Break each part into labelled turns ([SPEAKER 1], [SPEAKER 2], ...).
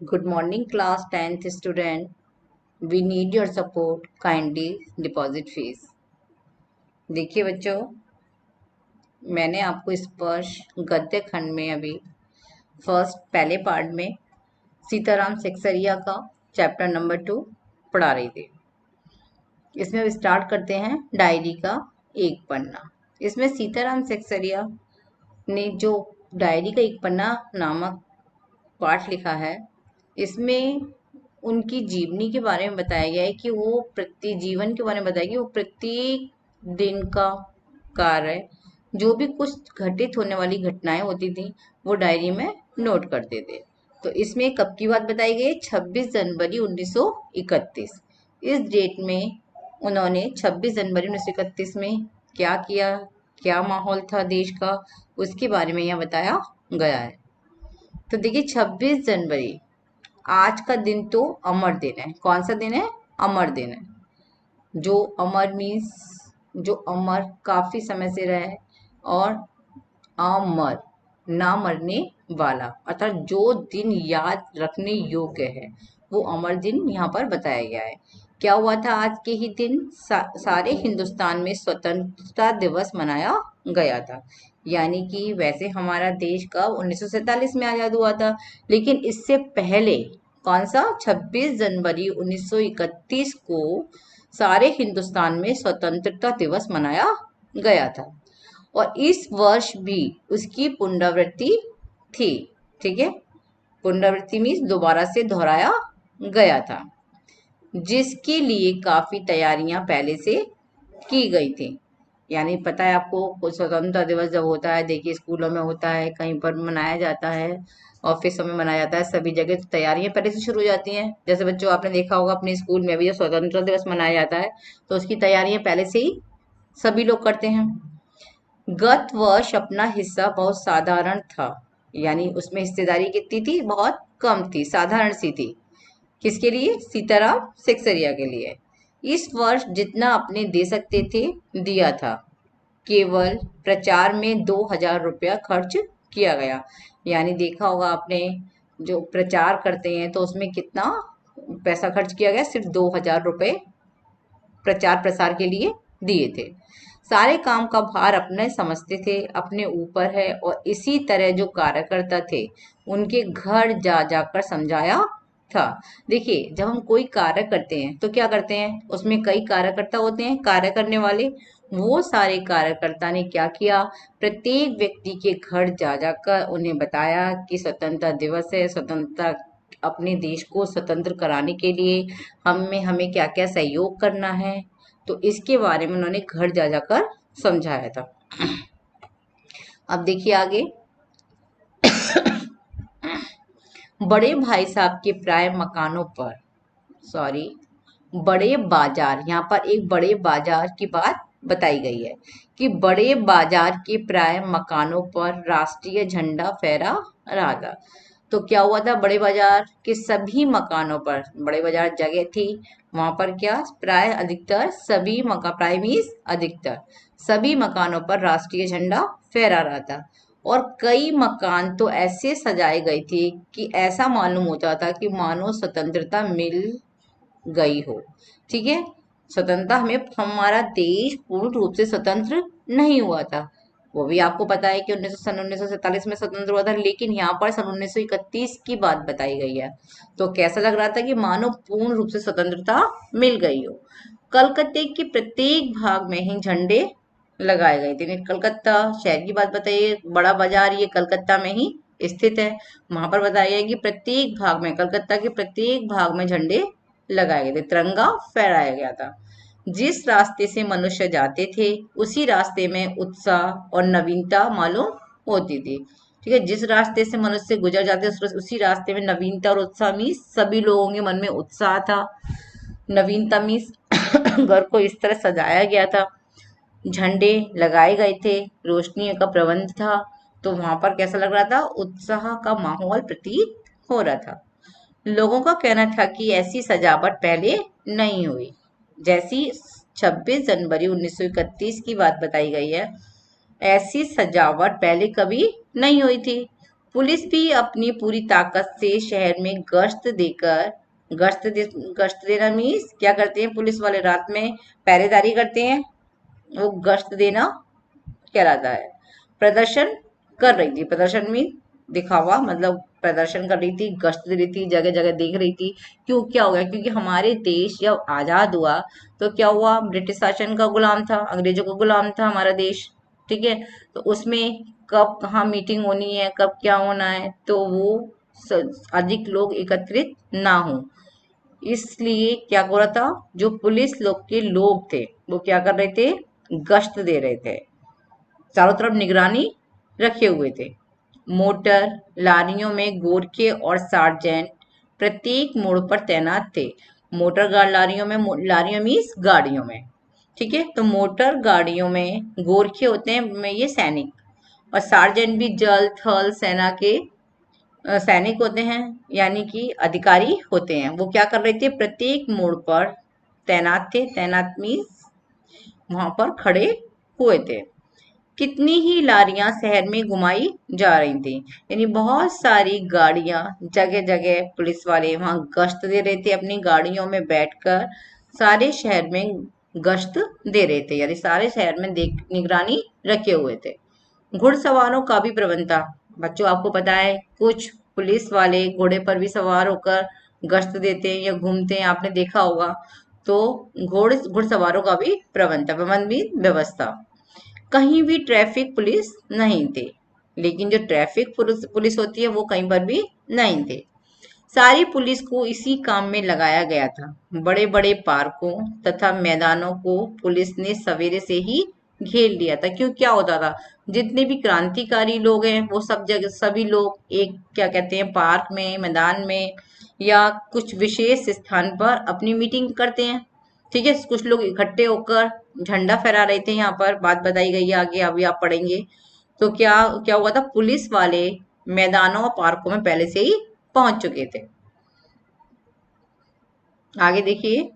[SPEAKER 1] Good morning, class 10th student. We need your support. Kindly deposit fees. देखिए बच्चों, मैंने आपको स्पर्श गद्य खंड में अभी फर्स्ट पहले पार्ट में सीताराम सेक्सरिया का चैप्टर नंबर 2 पढ़ा रही थी। इसमें अब स्टार्ट करते हैं डायरी का एक पन्ना। इसमें सीताराम सेक्सरिया ने जो डायरी का एक पन्ना नामक पाठ लिखा है, इसमें उनकी जीवनी के बारे में बताया गया है कि वो प्रति जीवन के बारे में बताया कि वो प्रत्येक दिन का कार्य, जो भी कुछ घटित होने वाली घटनाएं होती थी, वो डायरी में नोट करते थे। तो इसमें कब की बात बताई गई? 26 जनवरी 1931। इस डेट में उन्होंने 26 जनवरी 1931 में क्या किया, क्या माहौल था देश का, उसके बारे में यहाँ बताया गया है। तो देखिए 26 जनवरी आज का दिन तो अमर दिन है। कौन सा दिन है? अमर दिन है। जो अमर मीन्स जो अमर काफी समय से रहे, और अमर ना मरने वाला, अर्थात जो दिन याद रखने योग्य है, वो अमर दिन यहाँ पर बताया गया है। क्या हुआ था आज के ही दिन? सारे हिंदुस्तान में स्वतंत्रता दिवस मनाया गया था। यानी कि वैसे हमारा देश कब 1947 में आजाद हुआ था, लेकिन इससे पहले कौन सा? 26 जनवरी 1931 को सारे हिंदुस्तान में स्वतंत्रता दिवस मनाया गया था। और इस वर्ष भी उसकी पुनरावृत्ति थी। ठीक है, पुनरावृत्ति मीन्स दोबारा से दोहराया गया था, जिसके लिए काफी तैयारियां पहले से की गई थी। यानी पता है आपको, कुछ स्वतंत्रता दिवस जब होता है, देखिए स्कूलों में होता है, कहीं पर मनाया जाता है, ऑफिसों में मनाया जाता है, सभी जगह तो तैयारियां पहले से शुरू हो जाती हैं। जैसे बच्चों आपने देखा होगा अपने स्कूल में भी जब स्वतंत्रता दिवस मनाया जाता है, तो उसकी तैयारियां पहले से ही सभी लोग करते हैं। गत वर्ष अपना हिस्सा बहुत साधारण था, यानी उसमें हिस्सेदारी कितनी थी? बहुत कम थी, साधारण सी थी। किसके लिए? सीताराम सेक्सरिया के लिए। इस वर्ष जितना अपने दे सकते थे दिया था। केवल प्रचार में 2000 रुपया खर्च किया गया। यानी देखा होगा आपने, जो प्रचार करते हैं तो उसमें कितना पैसा खर्च किया गया? सिर्फ 2000 रुपये प्रचार प्रसार के लिए दिए थे। सारे काम का भार अपने समझते थे, अपने ऊपर है, और इसी तरह जो कार्यकर्ता थे उनके घर जा जाकर समझाया था। देखिए जब हम कोई कार्य करते हैं तो क्या करते हैं? उसमें कई कार्यकर्ता होते हैं, कार्य करने वाले। वो सारे कार्यकर्ता ने क्या किया? प्रत्येक व्यक्ति के घर जा जाकर उन्हें बताया कि स्वतंत्रता दिवस है, स्वतंत्रता, अपने देश को स्वतंत्र कराने के लिए हमें हमें क्या क्या सहयोग करना है। तो इसके बारे में उन्होंने घर जा जाकर समझाया था। अब देखिए आगे, बड़े भाई साहब के प्राय मकानों पर, सॉरी, बड़े बाजार, यहाँ पर एक बड़े बाजार की बात बताई गई है कि बड़े बाजार के प्राय मकानों पर राष्ट्रीय झंडा फहरा रहा था। तो क्या हुआ था? बड़े बाजार के सभी मकानों पर, बड़े बाजार जगह थी, वहां पर क्या प्राय अधिकतर सभी मकान, प्राय मीन्स अधिकतर सभी मकानों पर राष्ट्रीय झंडा फहरा रहा था। और कई मकान तो ऐसे सजाए गए थे कि ऐसा मालूम होता था कि मानो स्वतंत्रता मिल गई हो। ठीक है, स्वतंत्रता, हमें, हमारा देश पूर्ण रूप से स्वतंत्र नहीं हुआ था। वो भी आपको पता है कि 1947 में स्वतंत्र हुआ था, लेकिन यहाँ पर सन 1931 की बात बताई गई है। तो कैसा लग रहा था? कि मानो पूर्ण रूप से स्वतंत्रता मिल गई हो। कलकत्ते के प्रत्येक भाग में ही झंडे लगाए गए थे। कलकत्ता शहर की बात बताइए, बड़ा बाजार ये कलकत्ता में ही स्थित है। वहां पर बताया गया कि प्रत्येक भाग में, कलकत्ता के प्रत्येक भाग में झंडे लगाए गए थे, तिरंगा फहराया गया था। जिस रास्ते से मनुष्य जाते थे उसी रास्ते में उत्साह और नवीनता मालूम होती थी। ठीक है, जिस रास्ते से मनुष्य गुजर जाते उसी रास्ते में नवीनता और उत्साह मीन्स सभी लोगों के मन में उत्साह था। नवीनता मीन्स घर को इस तरह सजाया गया था, झंडे लगाए गए थे, रोशनी का प्रबंध था। तो वहां पर कैसा लग रहा था? उत्साह का माहौल प्रतीत हो रहा था। लोगों का कहना था कि ऐसी सजावट पहले नहीं हुई। जैसी 26 जनवरी 1931 की बात बताई गई है, ऐसी सजावट पहले कभी नहीं हुई थी। पुलिस भी अपनी पूरी ताकत से शहर में गश्त देना मीन्स क्या करते हैं पुलिस वाले, रात में पहरेदारी करते हैं, वो गश्त देना कहलाता है। प्रदर्शन कर रही थी, प्रदर्शन में दिखावा मतलब प्रदर्शन कर रही थी, गश्त दे रही थी, जगह जगह देख रही थी। क्यों, क्या हो गया, क्योंकि हमारे देश जब आजाद हुआ तो क्या हुआ, ब्रिटिश शासन का गुलाम था, अंग्रेजों का गुलाम था हमारा देश। ठीक है, तो उसमें कब कहाँ मीटिंग होनी है, कब क्या होना है, तो वो अधिक लोग एकत्रित ना हो, इसलिए क्या हो रहा था, जो पुलिस लोग के लोग थे वो क्या कर रहे थे, गश्त दे रहे थे, चारों तरफ निगरानी रखे हुए थे। मोटर लारियों में गोरखे और सार्जेंट प्रत्येक मोड़ पर तैनात थे। मोटर गाड़ लारियों में, लारियों मीन्स गाड़ियों में। ठीक है, तो मोटर गाड़ियों में गोरखे होते हैं, में ये सैनिक, और सार्जेंट भी जल थल सेना के सैनिक होते हैं, यानी कि अधिकारी होते हैं। वो क्या कर रहे थे, प्रत्येक मोड़ पर तैनात थे, तैनात मीन्स वहां पर खड़े हुए थे। कितनी ही लारियां शहर में घुमाई जा रही थी, यानी बहुत सारी गाड़ियां, जगह जगह पुलिस वाले वहां गश्त दे रहे थे, अपनी गाड़ियों में बैठकर सारे शहर में गश्त दे रहे थे, यानी सारे शहर में देख निगरानी रखे हुए थे। घुड़सवारों का भी प्रबंध था। बच्चों आपको पता है कुछ पुलिस वाले घोड़े पर भी सवार होकर गश्त देते हैं या घूमते हैं, आपने देखा होगा। तो घुड़सवारों का भी प्रबंध था, प्रबंध भी व्यवस्था। कहीं भी ट्रैफिक पुलिस नहीं थे, लेकिन जो ट्रैफिक पुलिस पुलिस होती है वो कहीं पर भी नहीं थे। सारी पुलिस को इसी काम में लगाया गया था। बड़े बड़े पार्कों तथा मैदानों को पुलिस ने सवेरे से ही घेर लिया था। क्यों, क्या होता था, जितने भी क्रांतिकारी लोग हैं वो सब जगह, सभी लोग एक क्या कहते हैं पार्क में, मैदान में या कुछ विशेष स्थान पर अपनी मीटिंग करते हैं। ठीक है, कुछ लोग इकट्ठे होकर झंडा फहरा रहे थे, यहाँ पर बात बताई गई है आगे, अभी आप पढ़ेंगे। तो क्या क्या हुआ था, पुलिस वाले मैदानों और पार्कों में पहले से ही पहुंच चुके थे। आगे देखिए,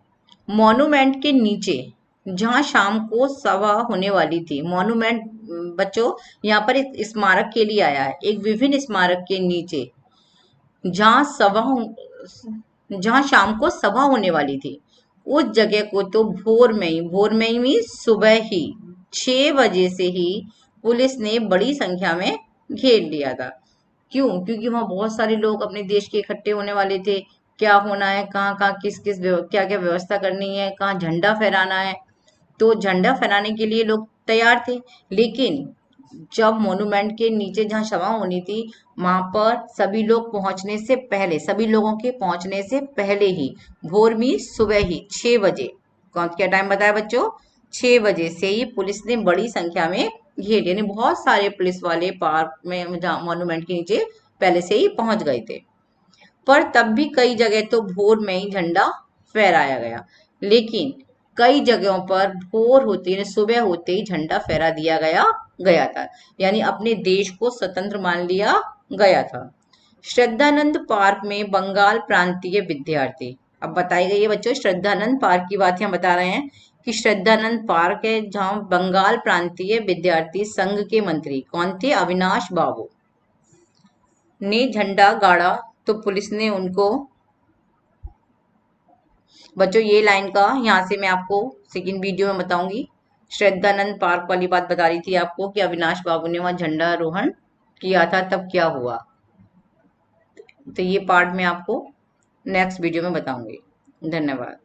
[SPEAKER 1] मॉन्यूमेंट के नीचे जहां शाम को सभा होने वाली थी, मॉन्यूमेंट बच्चों यहाँ पर एक स्मारक के लिए आया है, एक विभिन्न स्मारक के नीचे जहां जहां शाम को सभा होने वाली थी, उस जगह को तो भोर में ही मीन्स सुबह ही 6 बजे से ही पुलिस ने बड़ी संख्या में घेर लिया था। क्यों, क्योंकि वहां बहुत सारे लोग अपने देश के इकट्ठे होने वाले थे, क्या होना है, कहाँ कहाँ क्या क्या व्यवस्था करनी है, कहाँ झंडा फहराना है। तो झंडा फहराने के लिए लोग तैयार थे, लेकिन जब मॉन्यूमेंट के नीचे जहाँ सभा होनी थी वहां पर सभी लोग पहुंचने से पहले, सभी लोगों के पहुंचने से पहले ही, भोर में सुबह ही 6 बजे, कौन क्या टाइम बताया बच्चों, 6 बजे से ही पुलिस ने बड़ी संख्या में घेर, यानी बहुत सारे पुलिस वाले पार्क में मॉन्यूमेंट के नीचे पहले से ही पहुंच गए थे। पर तब भी कई जगह तो भोर में ही झंडा फहराया गया, लेकिन कई जगहों पर भोर होते यानी सुबह होते ही झंडा फहरा दिया गया गया था, यानी अपने देश को स्वतंत्र मान लिया गया था। श्रद्धानंद पार्क में बंगाल प्रांतीय विद्यार्थी, अब बताई गई है बच्चों, श्रद्धानंद पार्क की बात हम बता रहे हैं कि श्रद्धानंद पार्क है जहां बंगाल प्रांतीय विद्यार्थी संघ के मंत्री कौन थे, अविनाश बाबू ने झंडा गाड़ा, तो पुलिस ने उनको, बच्चों ये लाइन का यहाँ से मैं आपको सेकंड वीडियो में बताऊंगी। श्रद्धानंद पार्क वाली बात बता रही थी आपको कि अविनाश बाबू ने वहां झंडा आरोहण किया था, तब क्या हुआ, तो ये पार्ट मैं आपको नेक्स्ट वीडियो में बताऊंगी। धन्यवाद।